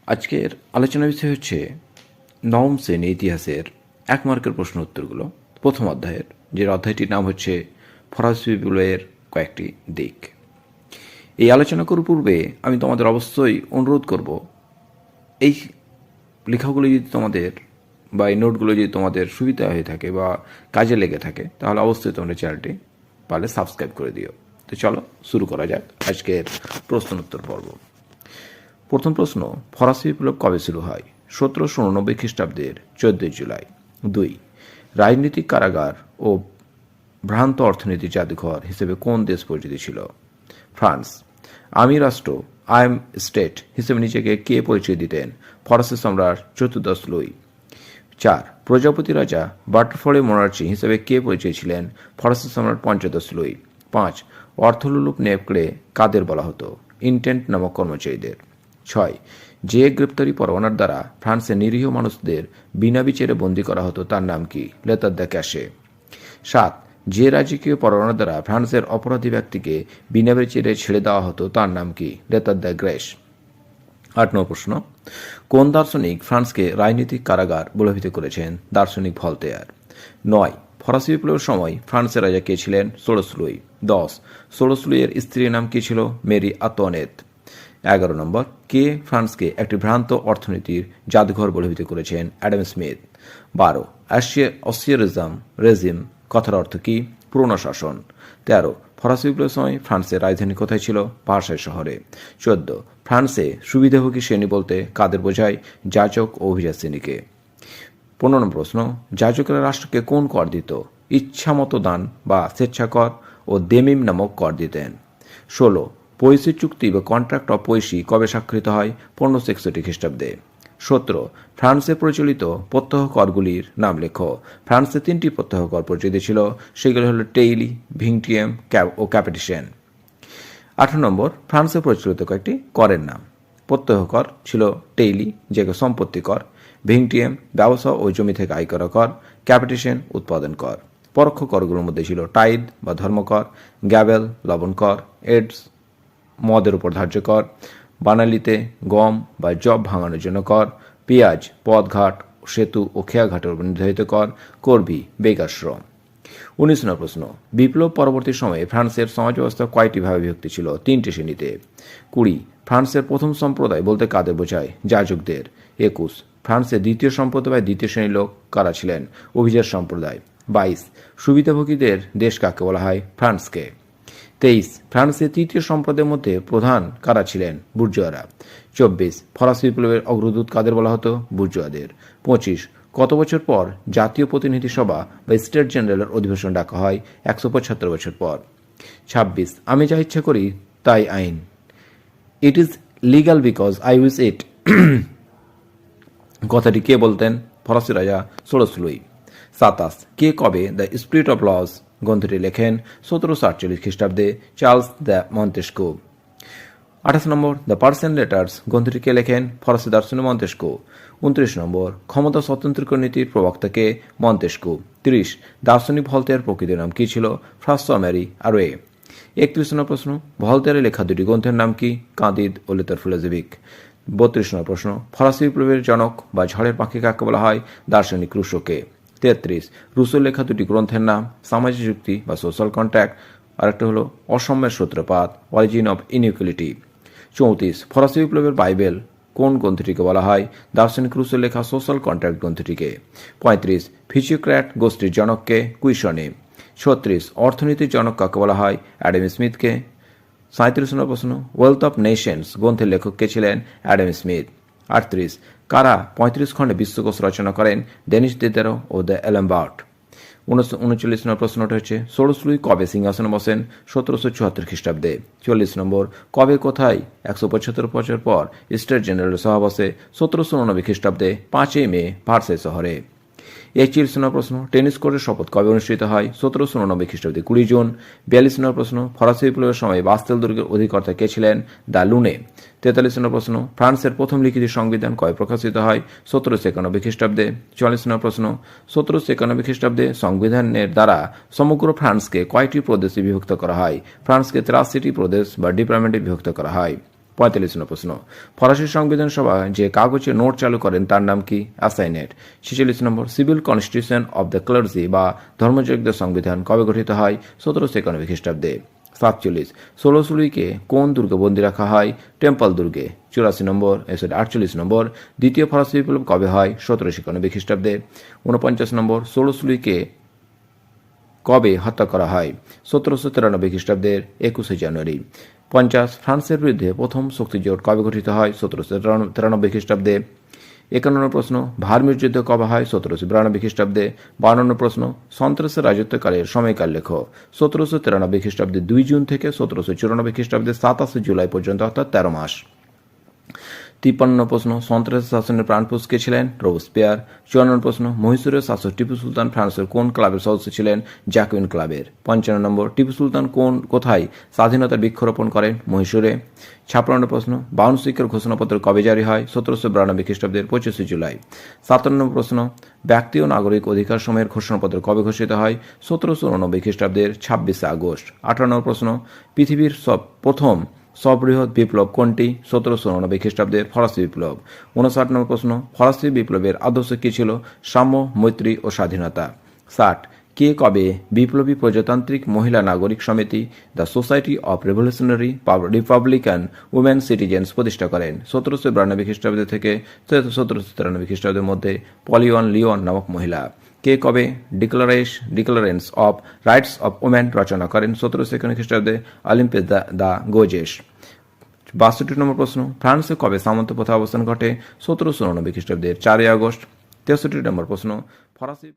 আজকের আলোচনার বিষয় হচ্ছে নবম শ্রেণী ইতিহাসের 1 মার্কের প্রশ্ন উত্তরগুলো। প্রথম অধ্যায়ের যে অধ্যায়টির নাম হচ্ছে ফরাসি বিপ্লবের কয়েকটি দিক। এই আলোচনা করার পূর্বে আমি তোমাদের অবশ্যই অনুরোধ করব, এই লেখাগুলো যদি তোমাদের বা এই নোটগুলো যদি তোমাদের সুবিধা হয়ে থাকে বা কাজে লেগে থাকে, তাহলে অবশ্যই তোমরা চ্যানেলটি পারলে সাবস্ক্রাইব করে দিও। তো চলো শুরু করা যাক আজকের প্রশ্ন উত্তর পর্ব। প্রথম প্রশ্ন, ফরাসি বিপ্লব কবে শুরু হয়? 1789 খ্রিস্টাব্দের 14 জুলাই। 2, রাজনৈতিক কারাগার ও ভ্রান্ত অর্থনীতি জাদুঘর হিসেবে কোন দেশ পরিচিত ছিল? ফ্রান্স। আমি রাষ্ট্র, আই এম স্টেট হিসেবে নিজেকে কে পরিচয় দিতেন? ফরাসি সম্রাট চতুর্দশ লুই। 4, প্রজাপতি রাজা বাটারফ্লাই মনার্চি হিসেবে কে পরিচয় ছিলেন? ফরাসি সম্রাট পঞ্চদশ লুই। 5, অর্থলোলুপ নেকড়ে কাদের বলা হতো? ইন্টেন্ট নামক কর্মচারীদের। 6, যে গ্রেপ্তারি পরোয়ানার দ্বারা ফ্রান্সের নিরীহ মানুষদের বিনা বিচারে বন্দী করা হতো তার নাম কি? লেতার দ্য ক্যাশে। 7, যে রাজকীয় পরোয়ানার দ্বারা ফ্রান্সের অপরাধী ব্যক্তিকে বিনা বিচারে ছেড়ে দেওয়া হতো তার নাম কি? লেতার দ্য গ্রেস। 8 নম্বর প্রশ্ন, কোন দার্শনিক ফ্রান্সকে রাজনৈতিক কারাগার বলে অভিহিত করেছেন? দার্শনিক ভলতেয়ার। 9, ফরাসি বিপ্লবের সময় ফ্রান্সের রাজা কে ছিলেন? ষোড়শ লুই। 10, ষোড়শ লুইয়ের স্ত্রীর নাম কি ছিল? মেরি আন্তোয়ানেত। 11 নম্বর, কে ফ্রান্সকে একটি ভ্রান্ত অর্থনীতির জাদুঘর বলে অভিহিত করেছেন? Adam Smith. 12, অস্ট্রিয়ারিজম রেজিম কথার অর্থ কি? পুরনো শাসন। 13, ফরাসি বিপ্লবের সময় ফ্রান্সের রাজধানী কোথায় ছিল? ভার্সাই শহরে। 14, ফ্রান্সে সুবিধাভোগী শ্রেণী বলতে কাদের বোঝায়? যাজক ও অভিজাত শ্রেণীকে। 15 নম্বর প্রশ্ন, যাজকেরা রাষ্ট্রকে কোন কর দিত? ইচ্ছামতো দান বা স্বেচ্ছাকর ও দেমিম নামক কর দিতেন। 16, পৈশী চুক্তি বা কন্ট্রাক্ট অফ পৈশী কবে স্বাক্ষরিত হয়? 1561 খ্রিস্টাব্দে। 17, ফ্রান্সে প্রচলিত প্রত্যহ করগুলির নাম লেখো। ফ্রান্সে 3টি প্রত্যহ কর প্রচলিত ছিল, সেগুলো হলো টেইলি, ভিংটিয়াম ও ক্যাপিটেশন। 18 নম্বর, ফ্রান্সে প্রচলিত কয়েকটি করের নাম। প্রত্যহ কর ছিল টেইলি, যেগুলো সম্পত্তি কর; ভিংটিয়াম ব্যবসা ও জমি থেকে আয় করা কর; ক্যাপিটেশন উৎপাদন কর। পরোক্ষ করগুলোর মধ্যে ছিল টাইদ বা ধর্মকর, গ্যাবেল লবণ কর, এডস মদের উপর ধার্য কর, বানালিতে গম বা জব ভাঙানোর জন্য কর, পেঁয়াজ পথঘাট সেতু ও খেয়াঘাটের উপর নির্ধারিত কর, করবি বেগাশ্রম। 19 নম্বর প্রশ্ন, বিপ্লব পরবর্তী সময়ে ফ্রান্সের সমাজ ব্যবস্থা কয়টি ভাবে বিভক্ত ছিল? 3টি শ্রেণীতে। 20, ফ্রান্সের প্রথম সম্প্রদায় বলতে কাদের বোঝায়? যাজকদের। 21, ফ্রান্সের দ্বিতীয় সম্প্রদায় বা দ্বিতীয় শ্রেণীর লোক কারা ছিলেন? অভিজাত সম্প্রদায়। 22, সুবিধাভোগীদের দেশ কাকে বলা হয়? ফ্রান্সকে। 23, ফ্রান্সের তৃতীয় সম্প্রদায়ের মধ্যে প্রধান কারা ছিলেন? বুর্জোয়ারা। 24, ফরাসি বিপ্লবের অগ্রদূত কাদের বলা হতো? বুর্জোয়াদের। 25, কত বছর পর জাতীয় প্রতিনিধি সভা বা স্টেট জেনারেলের অধিবেশন ডাকা হয়? 175 বছর পর। 26, আমি যা ইচ্ছা করি তাই আইন। It is legal because I wish it. কথাটি কে বলতেন? ফরাসি রাজা ষোড়শ লুই। 27, কে কবে দ্য স্পিরিট অফ লস গ্রন্থটি লেখেন? 1748 খ্রিস্টাব্দে চার্লস দ্য মন্তেস্কো। 28 নম্বর, দ্য পার্সিয়ান লেটার্স গ্রন্থটি কে লেখেন? ফরাসি দার্শনিক মন্তেস্কো। 29 নম্বর, ক্ষমতা স্বতন্ত্র নীতির প্রবক্তাকে? মন্তেস্কো। 30, দার্শনিক ভলতেয়ার প্রকৃত নাম কি ছিল? François Mary আরোয়ে। 31 নম্বর প্রশ্ন, ভলতেয়ারের লেখা দুটি গ্রন্থের নাম কি? কাঁদিদ ও লেতার ফিলোজফিক। 32 নম্বর প্রশ্ন, ফরাসি বিপ্লবের জনক বা ঝড়ের পাখি কাকে বলা হয়? দার্শনিক রুশোকে। 33, রুশোর লেখা দুটি গ্রন্থের নাম? সামাজিক যুক্তি বা সোশ্যাল কন্ট্রাক্ট, আর একটা হলো অসাম্যের সূত্রপাত, অরিজিন অফ ইনইকুয়ালিটি। 34, ফরাসি বিপ্লবের বাইবেল কোন গ্রন্থটিকে বলা হয়? দার্শনিক রুশোর লেখা সোশ্যাল কন্ট্রাক্ট গ্রন্থটিকে। 35, ফিজিওক্র্যাট গোষ্ঠীর জনককে? কুইশনে। 36, অর্থনীতির জনক কাকে বলা হয়? অ্যাডাম স্মিথকে। 37 নম্বর প্রশ্ন, ওয়েলথ অফ নেশনস গ্রন্থের লেখক কে ছিলেন? Adam Smith. 38, কারা 35 খণ্ডে বিশ্বকোষ রচনা করেন? Dennis দিদেরো O the এলাম্বার্ট। 39 নম্বর প্রশ্নটা হচ্ছে, ষোড়শ লুই কবে সিংহাসনে বসেন? 1774 খ্রিস্টাব্দে। 40 নম্বর, কবে কোথায় 175 বছর পর স্টেট জেনারেল সভা বসে? 1789 খ্রিস্টাব্দে 5 মে ভার্সাই শহরে। 41 নম্বর প্রশ্ন, টেনিস কোর্টের শপথ কবে অনুষ্ঠিত হয়? 1789 খ্রিস্টাব্দে 20 জুন। 42 নম্বর প্রশ্ন, ফরাসি বিপ্লবের সময় বাস্তেল দুর্গের অধিকর্তা কে ছিলেন? দ্য লুনে। 43 নম্বর প্রশ্ন, ফ্রান্সের প্রথম লিখিত সংবিধান কবে প্রকাশিত হয়? 1791 খ্রিস্টাব্দে। 44 নম্বর প্রশ্ন, 1791 খ্রিস্টাব্দে সংবিধানের দ্বারা সমগ্র ফ্রান্সকে কয়টি প্রদেশে বিভক্ত করা হয়? ফ্রান্সকে 83টি প্রদেশ বা ডিপার্টমেন্টে বিভক্ত করা হয়। 45 নম্বর প্রশ্ন, ফরাসি সংবিধান সভা যে কাগজে নোট চালু করেন তার নাম কি? অ্যাসাইনেট। 46 নম্বর, civil constitution of the clergy বা ধর্মযজ্ঞ সংবিধান কবে গঠিত হয়? 1791 খ্রিস্টাব্দে। 47, 16 লুইকে কোন দুর্গে বন্দী রাখা হয়? টেম্পল দুর্গে। 48 নম্বর, দ্বিতীয় ফরাসি বিপ্লব কবে হয়? 1791 খ্রিস্টাব্দে। 49 নম্বর, 16 লুইকে কবে হত্যা করা হয়? 1793 খ্রিস্টাব্দের 21 জানুয়ারি। 50, ফ্রান্সের বিরুদ্ধে প্রথম শক্তিজোট কবে গঠিত হয়? 1793 খ্রিস্টাব্দে। 51 প্রশ্ন, ভার্মির যুদ্ধ কবে হয়? 1792 খ্রিস্টাব্দে। 52 প্রশ্ন, সন্ত্রাসের রাজত্বকালের সময়কাল লেখো। 1793 খ্রিস্টাব্দে 2 জুন থেকে 1794 খ্রিস্টাব্দে 27 জুলাই পর্যন্ত, অর্থাৎ 13 মাস। 53 প্রশ্ন, সন্ত্রাসী শাসনের প্রাণপুরুষ কে ছিলেন? রোবসপিয়ার। 54 প্রশ্ন, মহীশূরের শাসক টিপু সুলতান ফ্রান্সের কোন ক্লাবের সদস্য ছিলেন? জ্যাকুইন ক্লাবের। 55 নম্বর, টিপু সুলতান কোথায় স্বাধীনতার বৃক্ষরোপণ করেন? মহীশূরে। 56 প্রশ্ন, বাউন শিখের ঘোষণাপত্র কবে জারি হয়? 1792 খ্রিস্টাব্দের 25 জুলাই। 57 প্রশ্ন, ব্যক্তি ও নাগরিক অধিকার সময়ের ঘোষণাপত্র কবে ঘোষিত হয়? 1789 খ্রিস্টাব্দের 26 আগস্ট। 58 প্রশ্ন, পৃথিবীর প্রথম সববৃহৎ বিপ্লব কোনটি? 1789 খ্রিস্টাব্দের ফরাসি বিপ্লব। 59 নম্বর প্রশ্ন, ফরাসি বিপ্লবের আদর্শ কি ছিল? সাম্য, মৈত্রী ও স্বাধীনতা। 60, কে কবে বিপ্লবী প্রজাতান্ত্রিক মহিলা নাগরিক সমিতি the society of revolutionary Republican women citizens প্রতিষ্ঠা করেন? 1792 খ্রিস্টাব্দ থেকে 1793 খ্রিস্টাব্দের মধ্যে পলিওন লিওন নামক মহিলা। কে কবে declaration of rights of women রচনা করেন? 1752 খ্রিস্টাব্দে অলিম্পিস দ্য গোজেস। 62 নম্বর প্রশ্ন, ফ্রান্সে কবে সামন্ত প্রথা অবস্থান ঘটে? 1789 খ্রিস্টাব্দের 4 আগস্ট। 63 নম্বর প্রশ্ন, ফরাসি